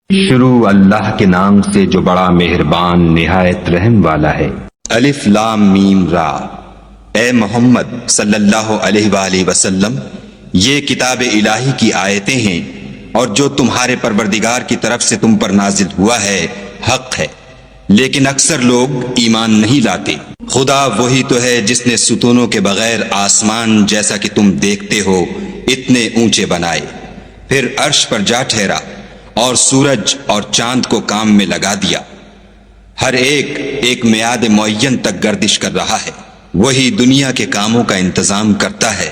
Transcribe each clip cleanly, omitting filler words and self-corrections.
شروع اللہ کے نام سے جو بڑا مہربان نہایت رحم والا ہے۔ الف لام میم را۔ اے محمد صلی اللہ علیہ وآلہ وسلم، یہ کتاب الہی کی آیتیں ہیں اور جو تمہارے پروردگار کی طرف سے تم پر نازل ہوا ہے حق ہے، لیکن اکثر لوگ ایمان نہیں لاتے۔ خدا وہی تو ہے جس نے ستونوں کے بغیر آسمان جیسا کہ تم دیکھتے ہو اتنے اونچے بنائے، پھر عرش پر جا ٹھہرا اور سورج اور چاند کو کام میں لگا دیا، ہر ایک میعاد معین تک گردش کر رہا ہے۔ وہی دنیا کے کاموں کا انتظام کرتا ہے،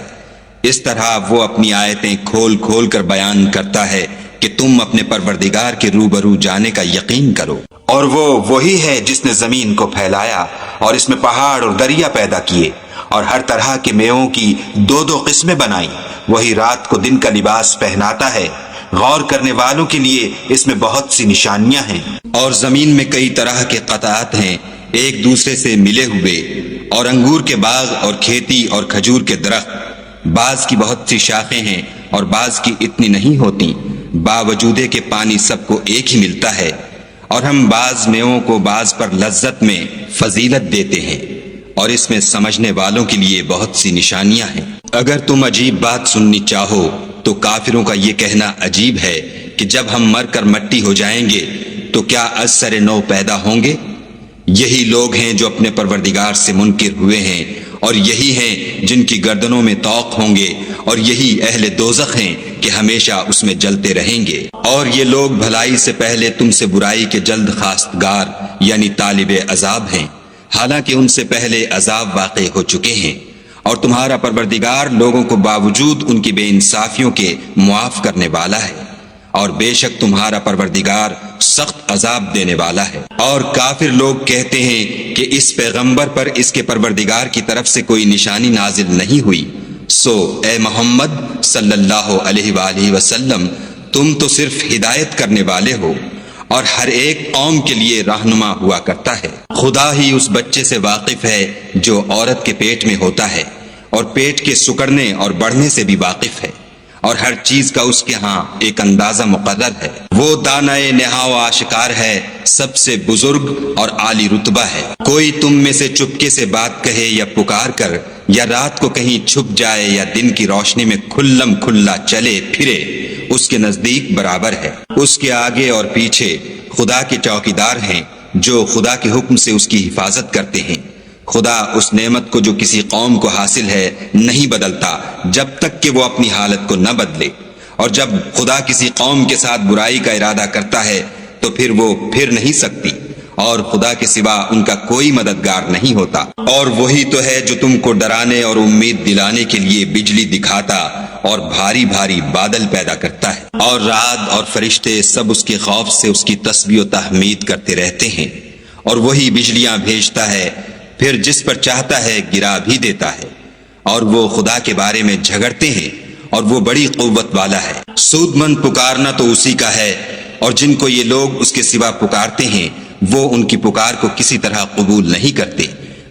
اس طرح وہ اپنی آیتیں کھول کھول کر بیان کرتا ہے کہ تم اپنے پروردگار کے روبرو جانے کا یقین کرو۔ اور وہ وہی ہے جس نے زمین کو پھیلایا اور اس میں پہاڑ اور دریا پیدا کیے اور ہر طرح کے میووں کی دو دو قسمیں بنائیں۔ وہی رات کو دن کا لباس پہناتا ہے، غور کرنے والوں کے لیے اس میں بہت سی نشانیاں ہیں۔ اور زمین میں کئی طرح کے قطعات ہیں ایک دوسرے سے ملے ہوئے، اور انگور کے باغ اور کھیتی اور کھجور کے درخت، بعض کی بہت سی شاخیں ہیں اور بعض کی اتنی نہیں ہوتی، باوجود کہ پانی سب کو ایک ہی ملتا ہے، اور ہم بعض میووں کو بعض پر لذت میں فضیلت دیتے ہیں، اور اس میں سمجھنے والوں کے لیے بہت سی نشانیاں ہیں۔ اگر تم عجیب بات سننی چاہو تو کافروں کا یہ کہنا عجیب ہے کہ جب ہم مر کر مٹی ہو جائیں گے تو کیا از سر نو پیدا ہوں گے؟ یہی لوگ ہیں جو اپنے پروردگار سے منکر ہوئے ہیں، اور یہی ہیں جن کی گردنوں میں طوق ہوں گے، اور یہی اہل دوزخ ہیں کہ ہمیشہ اس میں جلتے رہیں گے۔ اور یہ لوگ بھلائی سے پہلے تم سے برائی کے جلد خواستگار یعنی طالب عذاب ہیں، حالانکہ ان سے پہلے عذاب واقع ہو چکے ہیں، اور تمہارا پروردگار لوگوں کو باوجود ان کی بے انصافیوں کے معاف کرنے والا ہے، اور بے شک تمہارا پروردگار سخت عذاب دینے والا ہے۔ اور کافر لوگ کہتے ہیں کہ اس پیغمبر پر اس کے پروردگار کی طرف سے کوئی نشانی نازل نہیں ہوئی، سو اے محمد صلی اللہ علیہ وآلہ وسلم، تم تو صرف ہدایت کرنے والے ہو، اور ہر ایک قوم کے لیے رہنما ہوا کرتا ہے۔ خدا ہی اس بچے سے واقف ہے جو عورت کے پیٹ میں ہوتا ہے، اور پیٹ کے سکڑنے اور بڑھنے سے بھی واقف ہے، اور ہر چیز کا اس کے ہاں ایک اندازہ مقرر ہے۔ وہ دانائے نہا و آشکار ہے، سب سے بزرگ اور عالی رتبہ ہے۔ کوئی تم میں سے چپکے سے بات کہے یا پکار کر، یا رات کو کہیں چھپ جائے یا دن کی روشنی میں کھلم کھلا چلے پھرے، اس کے نزدیک برابر ہے۔ اس کے آگے اور پیچھے خدا کے چوکیدار ہیں جو خدا کے حکم سے اس کی حفاظت کرتے ہیں۔ خدا اس نعمت کو جو کسی قوم کو حاصل ہے نہیں بدلتا جب تک کہ وہ اپنی حالت کو نہ بدلے، اور جب خدا کسی قوم کے ساتھ برائی کا ارادہ کرتا ہے تو پھر وہ پھر نہیں سکتی، اور خدا کے سوا ان کا کوئی مددگار نہیں ہوتا۔ اور وہی تو ہے جو تم کو ڈرانے اور امید دلانے کے لیے بجلی دکھاتا اور بھاری بھاری بادل پیدا کرتا ہے، اور رعد اور فرشتے سب اس کے خوف سے اس کی تسبیح و تحمید کرتے رہتے ہیں۔ اور وہی بجلیاں بھیجتا ہے، پھر جس پر چاہتا ہے گرا بھی دیتا ہے، اور وہ خدا کے بارے میں جھگڑتے ہیں، اور وہ بڑی قوت والا ہے۔ سود مند پکارنا تو اسی کا ہے، اور جن کو یہ لوگ اس کے سوا پکارتے ہیں وہ ان کی پکار کو کسی طرح قبول نہیں کرتے،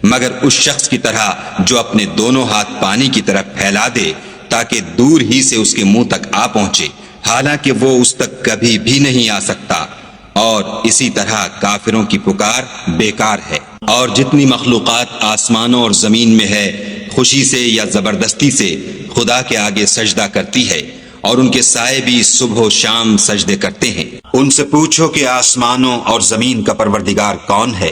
مگر اس شخص کی طرح جو اپنے دونوں ہاتھ پانی کی طرف پھیلا دے تاکہ دور ہی سے اس کے منہ تک آ پہنچے، حالانکہ وہ اس تک کبھی بھی نہیں آ سکتا، اور اسی طرح کافروں کی پکار بیکار ہے۔ اور جتنی مخلوقات آسمانوں اور زمین میں ہے خوشی سے یا زبردستی سے خدا کے آگے سجدہ کرتی ہے، اور ان کے سائے بھی صبح و شام سجدے کرتے ہیں۔ ان سے پوچھو کہ آسمانوں اور زمین کا پروردگار کون ہے؟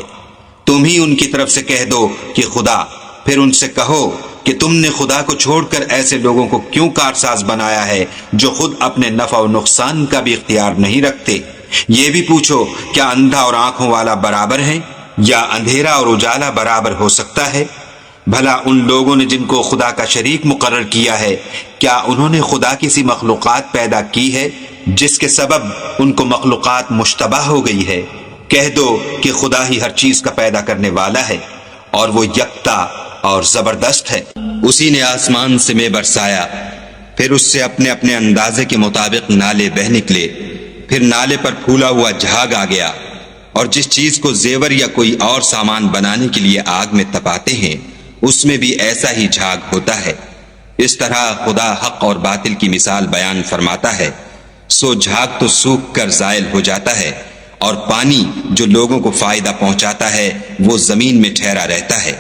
تم ہی ان کی طرف سے کہہ دو کہ خدا۔ پھر ان سے کہو کہ تم نے خدا کو چھوڑ کر ایسے لوگوں کو کیوں کارساز بنایا ہے جو خود اپنے نفع و نقصان کا بھی اختیار نہیں رکھتے؟ یہ بھی پوچھو کیا اندھا اور آنکھوں والا برابر ہیں، یا اندھیرا اور اجالا برابر ہو سکتا ہے؟ بھلا ان لوگوں نے جن کو خدا کا شریک مقرر کیا ہے، کیا انہوں نے خدا کی سی مخلوقات پیدا کی ہے جس کے سبب ان کو مخلوقات مشتبہ ہو گئی ہے؟ کہہ دو کہ خدا ہی ہر چیز کا پیدا کرنے والا ہے، اور وہ یکتا اور زبردست ہے۔ اسی نے آسمان سے میں برسایا، پھر اس سے اپنے اپنے اندازے کے مطابق نالے بہ نکلے، پھر نالے پر پھولا ہوا جھاگ آ گیا، اور جس چیز کو زیور یا کوئی اور سامان بنانے کے لیے آگ میں تپاتے ہیں اس میں بھی ایسا ہی جھاگ ہوتا ہے۔ اس طرح خدا حق اور باطل کی مثال بیان فرماتا ہے۔ سو جھاگ تو سوکھ کر زائل ہو جاتا ہے، اور پانی جو لوگوں کو فائدہ پہنچاتا ہے وہ زمین میں ٹھہرا رہتا ہے۔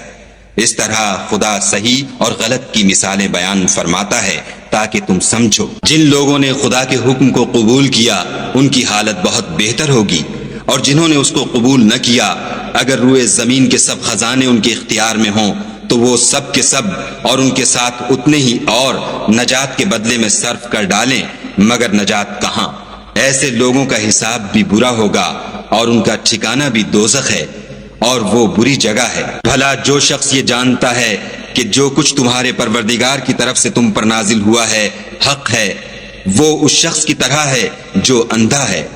اس طرح خدا صحیح اور غلط کی مثالیں بیان فرماتا ہے تاکہ تم سمجھو۔ جن لوگوں نے خدا کے حکم کو قبول کیا ان کی حالت بہت بہتر ہوگی، اور جنہوں نے اس کو قبول نہ کیا، اگر روئے زمین کے سب خزانے ان کے اختیار میں ہوں تو وہ سب کے سب اور ان کے ساتھ اتنے ہی اور نجات کے بدلے میں صرف کر ڈالیں، مگر نجات کہاں؟ ایسے لوگوں کا حساب بھی برا ہوگا اور ان کا ٹھکانہ بھی دوزخ ہے، اور وہ بری جگہ ہے۔ بھلا جو شخص یہ جانتا ہے کہ جو کچھ تمہارے پروردگار کی طرف سے تم پر نازل ہوا ہے حق ہے، وہ اس شخص کی طرح ہے جو اندھا ہے،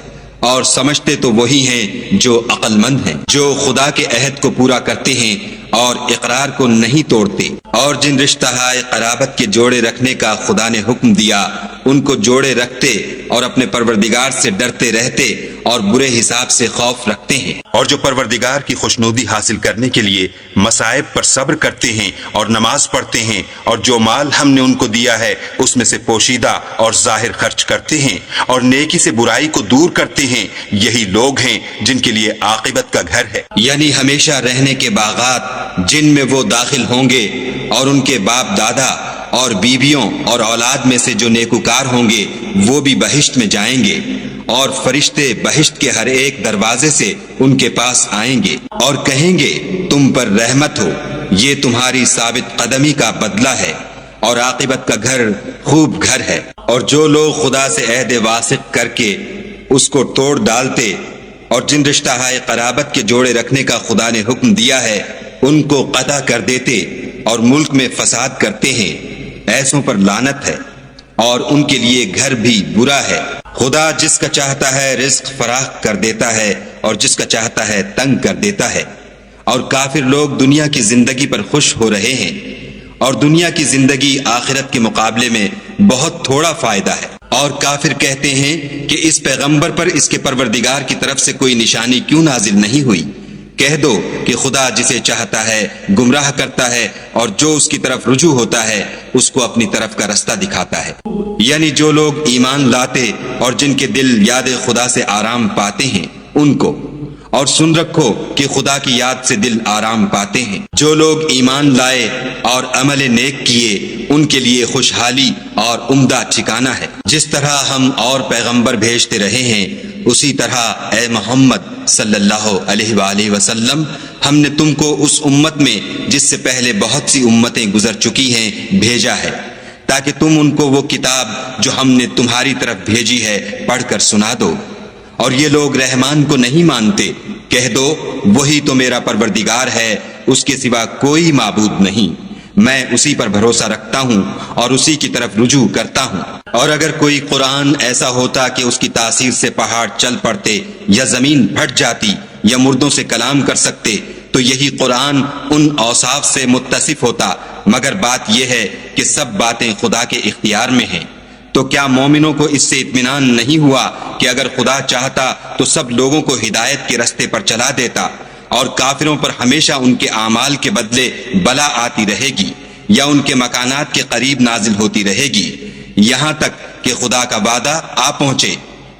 اور سمجھتے تو وہی ہیں جو عقل مند ہیں، جو خدا کے عہد کو پورا کرتے ہیں اور اقرار کو نہیں توڑتے، اور جن رشتہ قرابت کے جوڑے رکھنے کا خدا نے حکم دیا ان کو جوڑے رکھتے اور اپنے پروردگار سے ڈرتے رہتے اور برے حساب سے خوف رکھتے ہیں، اور جو پروردگار کی خوشنودی حاصل کرنے کے لیے مصائب پر صبر کرتے ہیں اور نماز پڑھتے ہیں، اور جو مال ہم نے ان کو دیا ہے اس میں سے پوشیدہ اور ظاہر خرچ کرتے ہیں، اور نیکی سے برائی کو دور کرتے ہیں، یہی لوگ ہیں جن کے لیے عاقبت کا گھر ہے۔ یعنی ہمیشہ رہنے کے باغات جن میں وہ داخل ہوں گے، اور ان کے باپ دادا اور بیویوں اور اولاد میں سے جو نیکوکار ہوں گے وہ بھی بہشت میں جائیں گے، اور فرشتے بہشت کے ہر ایک دروازے سے ان کے پاس آئیں گے اور کہیں گے تم پر رحمت ہو، یہ تمہاری ثابت قدمی کا بدلہ ہے، اور عاقبت کا گھر خوب گھر ہے۔ اور جو لوگ خدا سے عہد واثق کر کے اس کو توڑ ڈالتے اور جن رشتہ قرابت کے جوڑے رکھنے کا خدا نے حکم دیا ہے ان کو قطع کر دیتے اور ملک میں فساد کرتے ہیں، ایسوں پر لعنت ہے، اور ان کے لیے گھر بھی برا ہے۔ خدا جس کا چاہتا ہے رزق فراخ کر دیتا ہے اور جس کا چاہتا ہے تنگ کر دیتا ہے، اور کافر لوگ دنیا کی زندگی پر خوش ہو رہے ہیں، اور دنیا کی زندگی آخرت کے مقابلے میں بہت تھوڑا فائدہ ہے۔ اور کافر کہتے ہیں کہ اس پیغمبر پر اس کے پروردگار کی طرف سے کوئی نشانی کیوں نازل نہیں ہوئی؟ کہہ دو کہ خدا جسے چاہتا ہے گمراہ کرتا ہے، اور جو اس کی طرف رجوع ہوتا ہے اس کو اپنی طرف کا رستہ دکھاتا ہے۔ یعنی جو لوگ ایمان لاتے اور جن کے دل یاد خدا سے آرام پاتے ہیں ان کو، اور سن رکھو کہ خدا کی یاد سے دل آرام پاتے ہیں۔ جو لوگ ایمان لائے اور عمل نیک کیے ان کے لیے خوشحالی اور عمدہ ٹھکانہ ہے۔ جس طرح ہم اور پیغمبر بھیجتے رہے ہیں اسی طرح اے محمد صلی اللہ علیہ وآلہ وسلم ہم نے تم کو اس امت میں جس سے پہلے بہت سی امتیں گزر چکی ہیں بھیجا ہے، تاکہ تم ان کو وہ کتاب جو ہم نے تمہاری طرف بھیجی ہے پڑھ کر سنا دو۔ اور یہ لوگ رحمان کو نہیں مانتے، کہہ دو وہی تو میرا پروردگار ہے، اس کے سوا کوئی معبود نہیں، میں اسی پر بھروسہ رکھتا ہوں اور اسی کی طرف رجوع کرتا ہوں۔ اور اگر کوئی قرآن ایسا ہوتا کہ اس کی تاثیر سے پہاڑ چل پڑتے یا زمین پھٹ جاتی یا مردوں سے کلام کر سکتے تو یہی قرآن ان اوصاف سے متصف ہوتا، مگر بات یہ ہے کہ سب باتیں خدا کے اختیار میں ہیں۔ تو کیا مومنوں کو اس سے اطمینان نہیں ہوا کہ اگر خدا چاہتا تو سب لوگوں کو ہدایت کے رستے پر چلا دیتا، اور کافروں پر ہمیشہ ان کے اعمال کے بدلے بلا آتی رہے گی یا ان کے مکانات کے قریب نازل ہوتی رہے گی، یہاں تک کہ خدا کا وعدہ آ پہنچے۔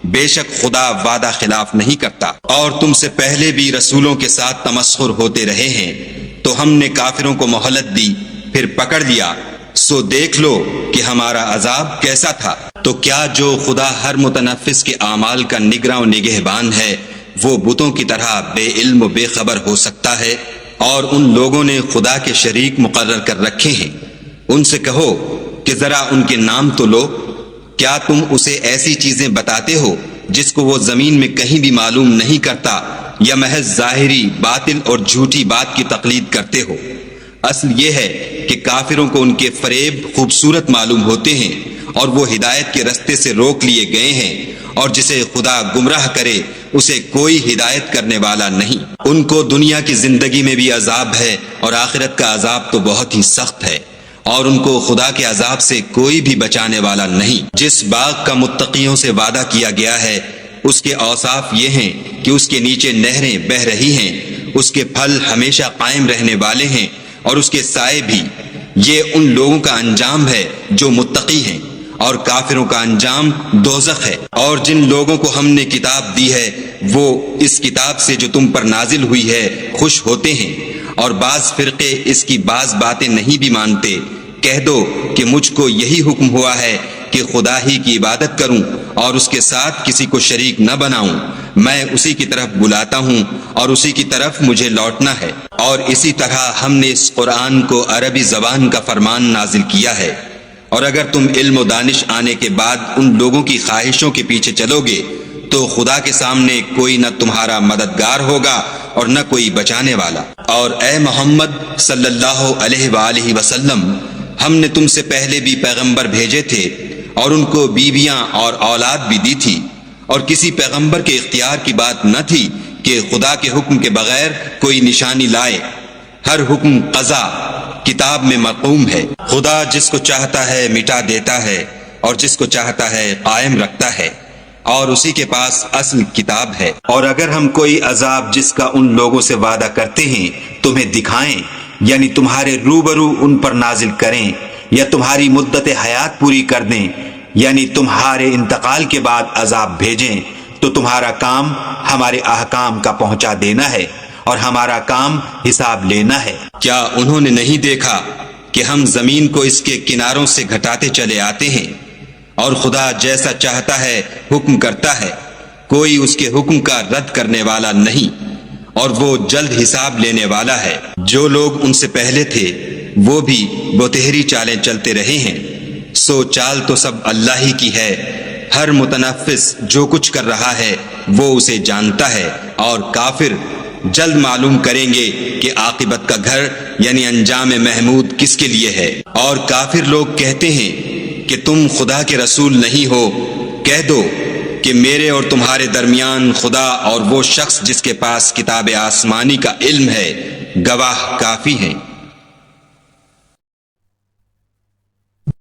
بے شک خدا وعدہ خلاف نہیں کرتا۔ اور تم سے پہلے بھی رسولوں کے ساتھ تمسخر ہوتے رہے ہیں، تو ہم نے کافروں کو مہلت دی پھر پکڑ لیا، سو دیکھ لو کہ ہمارا عذاب کیسا تھا۔ تو کیا جو خدا ہر متنفس کے اعمال کا نگراں و نگہبان ہے وہ بتوں کی طرح بے علم و بے خبر ہو سکتا ہے؟ اور ان لوگوں نے خدا کے شریک مقرر کر رکھے ہیں، ان سے کہو کہ ذرا ان کے نام تو لو۔ کیا تم اسے ایسی چیزیں بتاتے ہو جس کو وہ زمین میں کہیں بھی معلوم نہیں کرتا، یا محض ظاہری باطل اور جھوٹی بات کی تقلید کرتے ہو؟ اصل یہ ہے کہ کافروں کو ان کے فریب خوبصورت معلوم ہوتے ہیں، اور وہ ہدایت کے رستے سے روک لیے گئے ہیں، اور جسے خدا گمراہ کرے اسے کوئی ہدایت کرنے والا نہیں۔ ان کو دنیا کی زندگی میں بھی عذاب ہے اور آخرت کا عذاب تو بہت ہی سخت ہے، اور ان کو خدا کے عذاب سے کوئی بھی بچانے والا نہیں۔ جس باغ کا متقیوں سے وعدہ کیا گیا ہے اس کے اوصاف یہ ہیں کہ اس کے نیچے نہریں بہہ رہی ہیں، اس کے پھل ہمیشہ قائم رہنے والے ہیں اور اس کے سائے بھی۔ یہ ان لوگوں کا انجام ہے جو متقی ہیں، اور کافروں کا انجام دوزخ ہے۔ اور جن لوگوں کو ہم نے کتاب دی ہے وہ اس کتاب سے جو تم پر نازل ہوئی ہے خوش ہوتے ہیں، اور بعض فرقے اس کی بعض باتیں نہیں بھی مانتے۔ کہہ دو کہ مجھ کو یہی حکم ہوا ہے کہ خدا ہی کی عبادت کروں اور اس کے ساتھ کسی کو شریک نہ بناؤں۔ میں اسی کی طرف بلاتا ہوں اور اسی کی طرف مجھے لوٹنا ہے۔ اور اسی طرح ہم نے اس قرآن کو عربی زبان کا فرمان نازل کیا ہے، اور اگر تم علم و دانش آنے کے بعد ان لوگوں کی خواہشوں کے پیچھے چلو گے تو خدا کے سامنے کوئی نہ تمہارا مددگار ہوگا اور نہ کوئی بچانے والا۔ اور اے محمد صلی اللہ علیہ وآلہ وسلم، ہم نے تم سے پہلے بھی پیغمبر بھیجے تھے اور ان کو بیویاں اور اولاد بھی دی تھی، اور کسی پیغمبر کے اختیار کی بات نہ تھی کہ خدا کے حکم کے بغیر کوئی نشانی لائے۔ ہر حکم قضا کتاب میں مرقوم ہے۔ خدا جس کو چاہتا ہے مٹا دیتا ہے اور جس کو چاہتا ہے قائم رکھتا ہے، اور اسی کے پاس اصل کتاب ہے۔ اور اگر ہم کوئی عذاب جس کا ان لوگوں سے وعدہ کرتے ہیں تمہیں دکھائیں، یعنی تمہارے روبرو ان پر نازل کریں، یا تمہاری مدت حیات پوری کر دیں، یعنی تمہارے انتقال کے بعد عذاب بھیجیں، تو تمہارا کام ہمارے احکام کا پہنچا دینا ہے اور ہمارا کام حساب لینا ہے۔ کیا انہوں نے نہیں دیکھا کہ ہم زمین کو اس کے کناروں سے گھٹاتے چلے آتے ہیں، اور خدا جیسا چاہتا ہے حکم کرتا ہے، کوئی اس کے حکم کا رد کرنے والا نہیں، اور وہ جلد حساب لینے والا ہے۔ جو لوگ ان سے پہلے تھے وہ بھی بتہری چالیں چلتے رہے ہیں، سو چال تو سب اللہ ہی کی ہے۔ ہر متنفس جو کچھ کر رہا ہے وہ اسے جانتا ہے، اور کافر جلد معلوم کریں گے کہ عاقبت کا گھر یعنی انجام محمود کس کے لیے ہے۔ اور کافر لوگ کہتے ہیں کہ تم خدا کے رسول نہیں ہو۔ کہہ دو کہ میرے اور تمہارے درمیان خدا اور وہ شخص جس کے پاس کتاب آسمانی کا علم ہے گواہ کافی ہیں۔